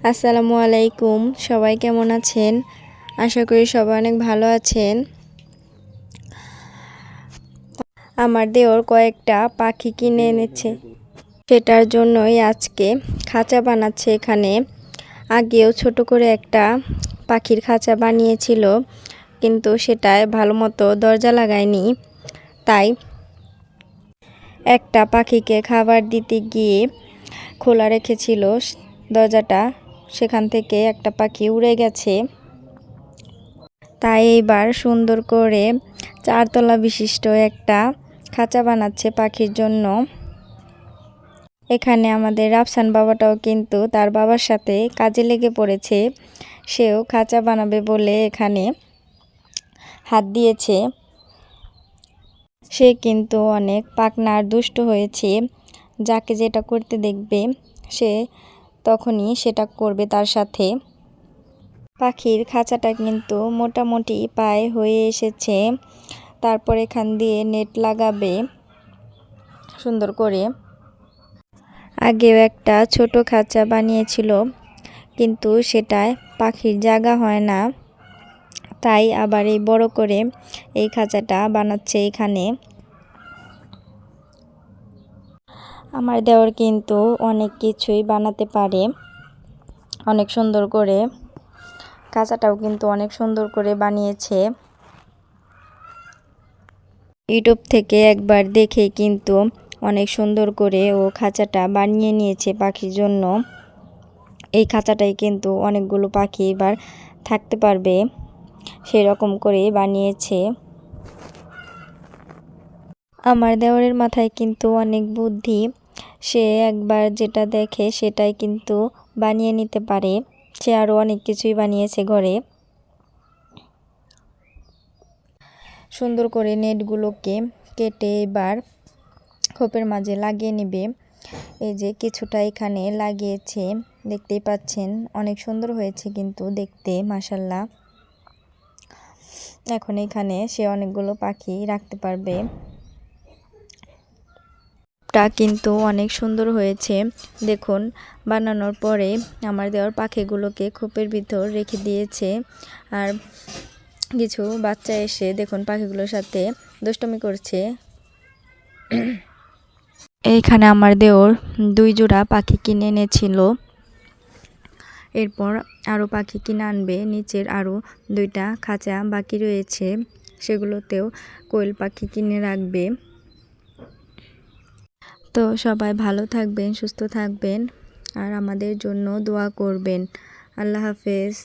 আসসালামু আলাইকুম। সবাই কেমন আছেন? আশা করি সবাই অনেক ভালো আছেন। আমার দেওর কয়েকটা পাখি কিনে এনেছে, সেটার জন্যই আজকে খাঁচা বানাচ্ছে এখানে। আগেও ছোট করে একটা পাখির খাঁচা বানিয়েছিল, কিন্তু সেটায় ভালো মতো দরজা লাগায়নি। তাই একটা পাখিকে খাবার দিতে গিয়ে খোলা রেখেছিল দরজাটা, সেখান থেকে একটা পাখি উড়ে গেছে। তাই এইবার সুন্দর করে 4 তলা বিশিষ্ট একটা খাঁচা বানাচ্ছে পাখির জন্য। এখানে আমাদের রাফসান বাবাটাও কিন্তু তার বাবার সাথে কাজে লেগে পড়েছে। সেও খাঁচা বানাবে বলে এখানে হাত দিয়েছে। সে কিন্তু অনেক পাকনা আর দুষ্ট হয়েছে। যাকে যেটা করতে দেখবে সে তখনই সেটা করবে তার সাথে। পাখির খাঁচাটা কিন্তু মোটামুটি প্রায় হয়ে এসেছে। তারপর এখান দিয়ে নেট লাগাবে সুন্দর করে। আগেও একটা ছোট খাঁচা বানিয়েছিল, কিন্তু সেটায় পাখির জায়গা হয় না। তাই আবার এই বড় করে এই খাঁচাটা বানাচ্ছে এখানে। আমার দেওর কিন্তু অনেক কিছুই বানাতে পারে অনেক সুন্দর করে। খাঁচাটাও কিন্তু অনেক সুন্দর করে বানিয়েছে। ইউটিউব থেকে একবার দেখে কিন্তু অনেক সুন্দর করে ও খাঁচাটা বানিয়ে নিয়েছে পাখির জন্য। এই খাঁচাটাই কিন্তু অনেকগুলো পাখি এবার থাকতে পারবে, সেরকম করে বানিয়েছে। আমার দেওরের মাথায় কিন্তু অনেক বুদ্ধি। সে একবার যেটা দেখে সেটাই কিন্তু বানিয়ে নিতে পারে। সে আরও অনেক কিছুই বানিয়েছে ঘরে। সুন্দর করে নেটগুলোকে কেটে এবার খোপের মাঝে লাগিয়ে নেবে। এই যে কিছুটা এখানে লাগিয়েছে, দেখতেই পাচ্ছেন অনেক সুন্দর হয়েছে কিন্তু দেখতে, মাশাল্লাহ। এখন এখানে সে অনেকগুলো পাখি রাখতে পারবে। টা কিন্তু অনেক সুন্দর হয়েছে। দেখুন, বানানোর পরে আমার দেওয়ার পাখিগুলোকে খোপের ভিতর রেখে দিয়েছে। আর কিছু বাচ্চা এসে দেখুন পাখিগুলোর সাথে দুষ্টুমি করছে। এইখানে আমার দেওর 2 জোড়া পাখি কিনে এনেছিল। এরপর আরও পাখি কিনে আনবে। নিচের আরও 2টা খাঁচা বাকি রয়েছে, সেগুলোতেও কোয়েল পাখি কিনে রাখবে। তো সবাই ভালো থাকবেন, সুস্থ থাকবেন, আর আমাদের জন্য দোয়া করবেন। আল্লাহ হাফেজ।